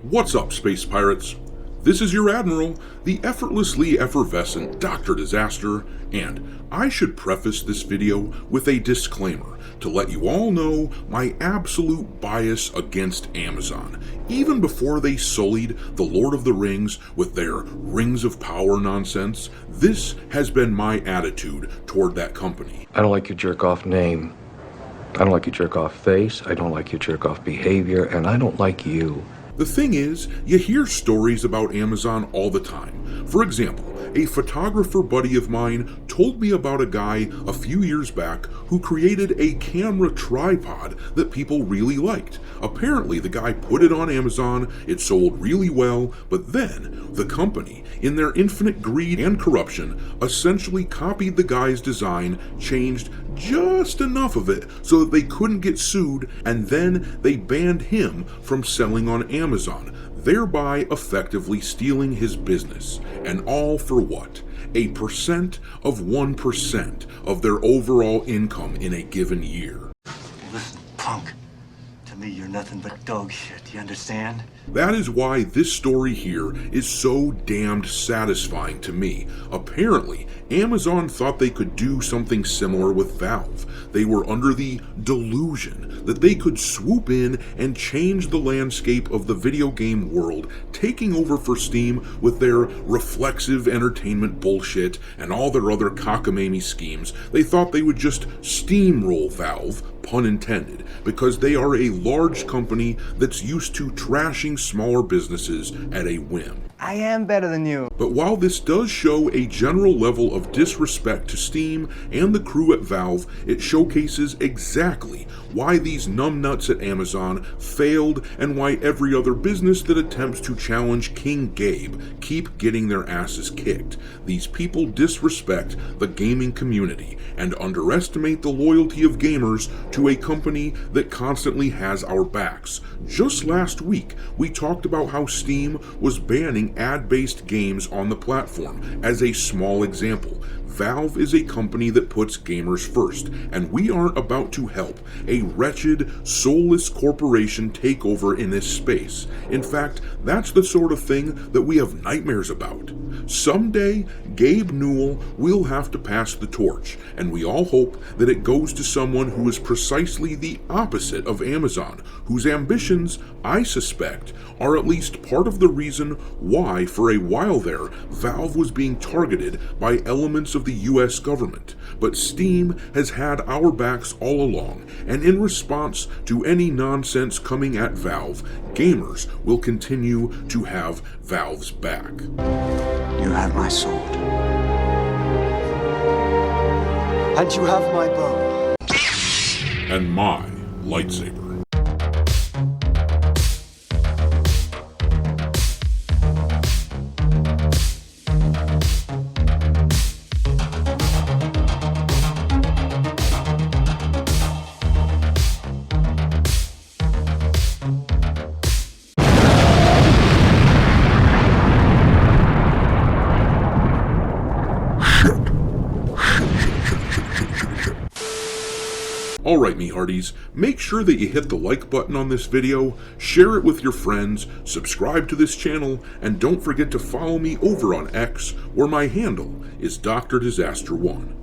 What's up, space pirates? This is your Admiral, the effortlessly effervescent Dr. Disaster, and I should preface this video with a disclaimer to let you all know my absolute bias against Amazon, even before they sullied the Lord of the Rings with their Rings of Power nonsense. This has been my attitude toward that company. I don't like your jerk-off name. I don't like your jerk-off face. I don't like your jerk-off behavior, and I don't like you. The thing is, you hear stories about Amazon all the time. For example, a photographer buddy of mine told me about a guy a few years back who created a camera tripod that people really liked. Apparently, the guy put it on Amazon, it sold really well, but then the company, in their infinite greed and corruption, essentially copied the guy's design, changed just enough of it so that they couldn't get sued, and then they banned him from selling on Amazon, thereby effectively stealing his business. And all for what? A percent of 1% of their overall income in a given year. Listen, punk. To me, you're nothing but dog shit, you understand? That is why this story here is so damned satisfying to me. Apparently, Amazon thought they could do something similar with Valve. They were under the delusion that they could swoop in and change the landscape of the video game world, taking over for Steam with their reflexive entertainment bullshit and all their other cockamamie schemes. They thought they would just steamroll Valve, pun intended, because they are a large company that's used to trashing smaller businesses at a whim. I am better than you. But while this does show a general level of disrespect to Steam and the crew at Valve, it showcases exactly why these numbnuts at Amazon failed and why every other business that attempts to challenge King Gabe keep getting their asses kicked. These people disrespect the gaming community and underestimate the loyalty of gamers to a company that constantly has our backs. Just last week, we talked about how Steam was banning ad-based games on the platform. As a small example, Valve is a company that puts gamers first, and we aren't about to help a wretched, soulless corporation take over in this space. In fact, that's the sort of thing that we have nightmares about. Someday, Gabe Newell will have to pass the torch, and we all hope that it goes to someone who is precisely the opposite of Amazon, whose ambitions, I suspect, are at least part of the reason why, for a while there, Valve was being targeted by elements of the US government. But Steam has had our backs all along, and in response to any nonsense coming at Valve, gamers will continue to have Valve's back. You have my sword. And you have my bow. And my lightsaber. Alright, me hearties, make sure that you hit the like button on this video, share it with your friends, subscribe to this channel, and don't forget to follow me over on X, where my handle is Dr. Disaster 1.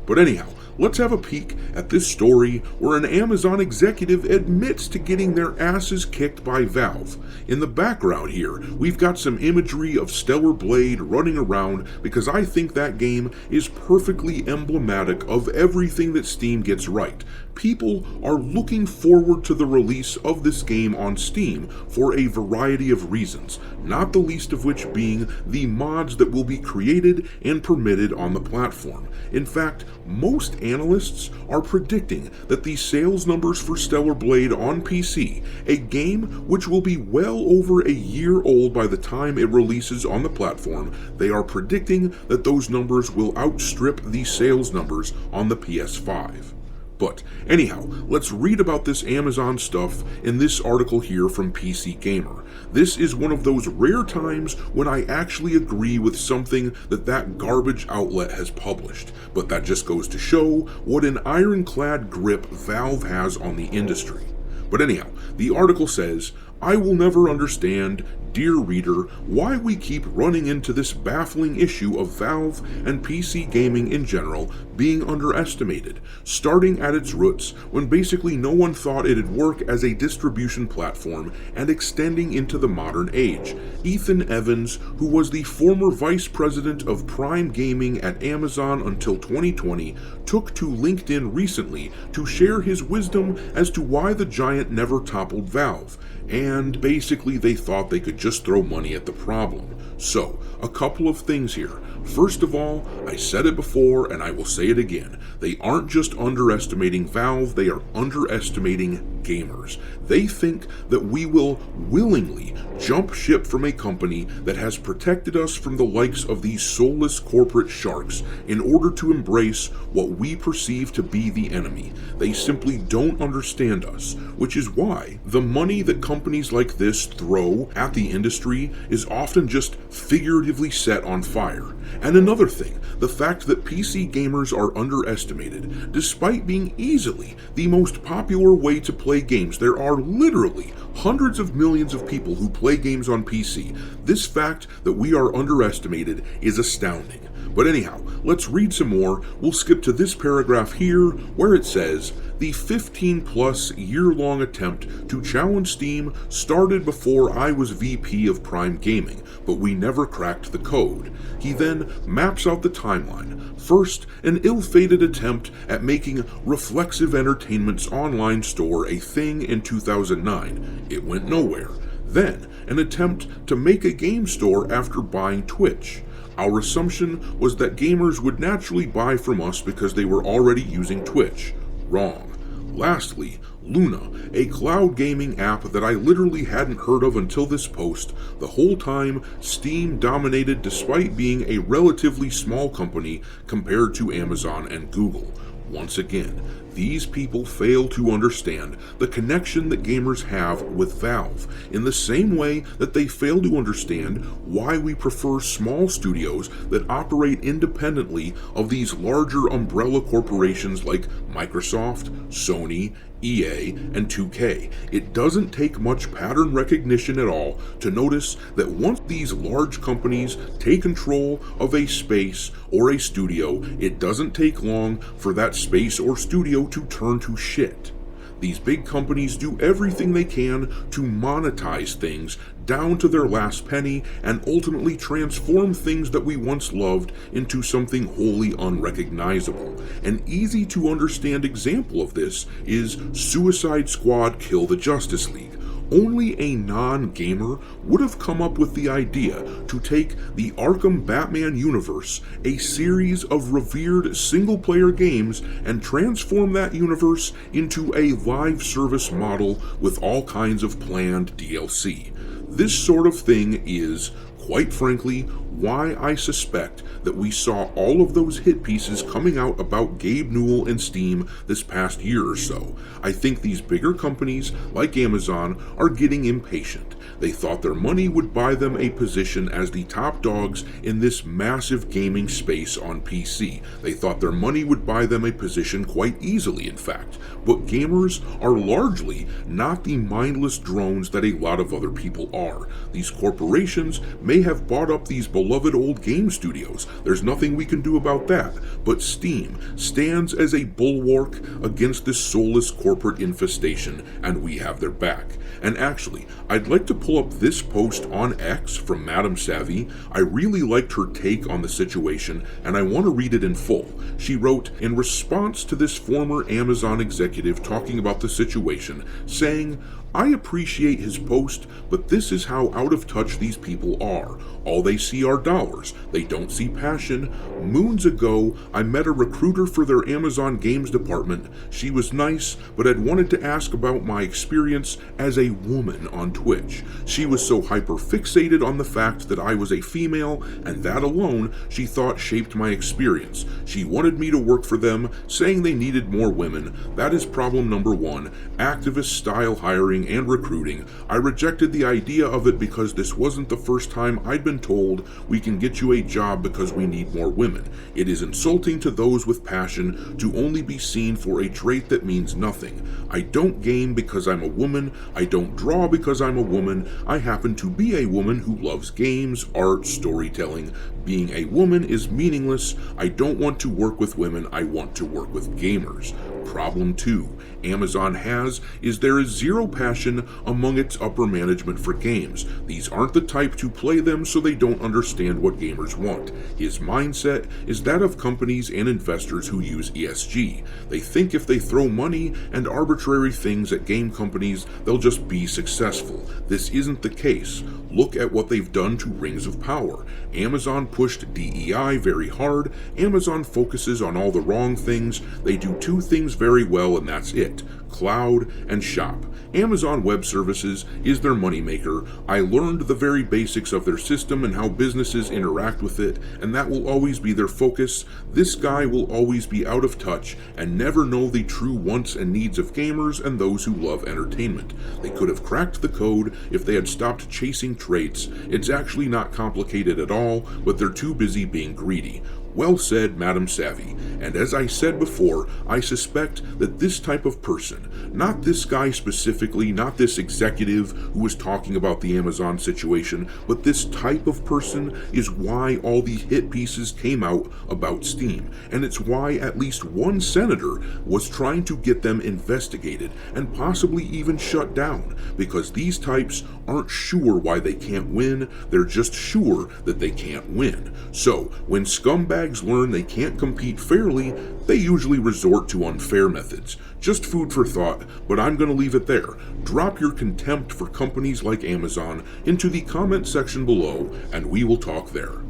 But anyhow, let's have a peek at this story where an Amazon executive admits to getting their asses kicked by Valve. In the background here, we've got some imagery of Stellar Blade running around because I think that game is perfectly emblematic of everything that Steam gets right. People are looking forward to the release of this game on Steam for a variety of reasons, not the least of which being the mods that will be created and permitted on the platform. In fact, most analysts are predicting that the sales numbers for Stellar Blade on PC, a game which will be well over a year old by the time it releases on the platform, they are predicting that those numbers will outstrip the sales numbers on the PS5. But anyhow, let's read about this Amazon stuff in this article here from PC Gamer. This is one of those rare times when I actually agree with something that garbage outlet has published, but that just goes to show what an ironclad grip Valve has on the industry. But anyhow, The article says, "I will never understand, dear reader, why we keep running into this baffling issue of Valve and PC gaming in general being underestimated, starting at its roots when basically no one thought it'd work as a distribution platform and extending into the modern age." Ethan Evans, who was the former vice president of Prime Gaming at Amazon until 2020, took to LinkedIn recently to share his wisdom as to why the giant never toppled Valve, and basically they thought they could just throw money at the problem. So, a couple of things here. First of all, I said it before and I will say it again. They aren't just underestimating Valve, they are underestimating gamers. They think that we will willingly jump ship from a company that has protected us from the likes of these soulless corporate sharks in order to embrace what we perceive to be the enemy. They simply don't understand us, which is why the money that companies like this throw at the industry is often just figuratively set on fire. And another thing, the fact that PC gamers are underestimated, despite being easily the most popular way to play games. There are literally hundreds of millions of people who play games on PC. This fact that we are underestimated is astounding. But anyhow, let's read some more. We'll skip to this paragraph here where it says, "The 15-plus year-long attempt to challenge Steam started before I was VP of Prime Gaming, but we never cracked the code." He then maps out the timeline. First, an ill-fated attempt at making Reflexive Entertainment's online store a thing in 2009. It went nowhere. Then, an attempt to make a game store after buying Twitch. Our assumption was that gamers would naturally buy from us because they were already using Twitch. Wrong. Lastly, Luna, a cloud gaming app that I literally hadn't heard of until this post. The whole time, Steam dominated despite being a relatively small company compared to Amazon and Google. Once again, these people fail to understand the connection that gamers have with Valve, in the same way that they fail to understand why we prefer small studios that operate independently of these larger umbrella corporations like Microsoft, Sony, EA, and 2K. It doesn't take much pattern recognition at all to notice that once these large companies take control of a space or a studio, it doesn't take long for that space or studio to turn to shit. These big companies do everything they can to monetize things down to their last penny and ultimately transform things that we once loved into something wholly unrecognizable. An easy to understand example of this is Suicide Squad Kill the Justice League. Only a non-gamer would have come up with the idea to take the Arkham Batman universe, a series of revered single-player games, and transform that universe into a live service model with all kinds of planned DLC. This sort of thing is, quite frankly, why I suspect that we saw all of those hit pieces coming out about Gabe Newell and Steam this past year or so. I think these bigger companies, like Amazon, are getting impatient. They thought their money would buy them a position as the top dogs in this massive gaming space on PC. They thought their money would buy them a position quite easily, in fact. But gamers are largely not the mindless drones that a lot of other people are. These corporations may have bought up these beloved old game studios. There's nothing we can do about that. But Steam stands as a bulwark against this soulless corporate infestation, and we have their back. And actually, I'd like to pull up this post on X from Madame Savvy. I really liked her take on the situation, and I want to read it in full. She wrote, in response to this former Amazon executive talking about the situation, saying, "I appreciate his post, but this is how out of touch these people are. All they see are dollars. They don't see passion. Moons ago, I met a recruiter for their Amazon games department. She was nice, but had wanted to ask about my experience as a woman on Twitch. She was so hyper-fixated on the fact that I was a female, and that alone, she thought shaped my experience. She wanted me to work for them, saying they needed more women. That is problem number one, activist-style hiring and recruiting. I rejected the idea of it because this wasn't the first time I'd been told we can get you a job because we need more women. It is insulting to those with passion to only be seen for a trait that means nothing. I don't game because I'm a woman. I don't draw because I'm a woman. I happen to be a woman who loves games, art, storytelling. Being a woman is meaningless. I don't want to work with women. I want to work with gamers. Problem 2 Amazon has is there is zero passion among its upper management for games. These aren't the type to play them, so they don't understand what gamers want. His mindset is that of companies and investors who use ESG. They think if they throw money and arbitrary things at game companies, they'll just be successful. This isn't the case. Look at what they've done to Rings of Power. Amazon pushed DEI very hard. Amazon focuses on all the wrong things. They do two things very well, and that's it: cloud and shop. Amazon Web Services is their moneymaker. I learned the very basics of their system and how businesses interact with it, and that will always be their focus. This guy will always be out of touch and never know the true wants and needs of gamers and those who love entertainment. They could have cracked the code if they had stopped chasing traits. It's actually not complicated at all, but they're too busy being greedy. Well said, Madam Savvy. And as I said before, I suspect that this type of person, not this guy specifically, not this executive who was talking about the Amazon situation, but this type of person is why all these hit pieces came out about Steam. And it's why at least one senator was trying to get them investigated and possibly even shut down, because these types aren't sure why they can't win, they're just sure that they can't win. So, when scumbags learn they can't compete fairly, they usually resort to unfair methods. Just food for thought, but I'm going to leave it there. Drop your contempt for companies like Amazon into the comment section below, and we will talk there.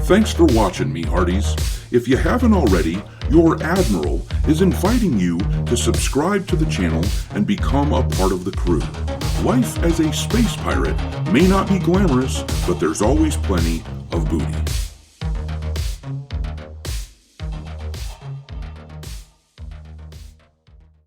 Thanks for watching, me hearties. If you haven't already, your Admiral is inviting you to subscribe to the channel and become a part of the crew. Life as a space pirate may not be glamorous, but there's always plenty of booty.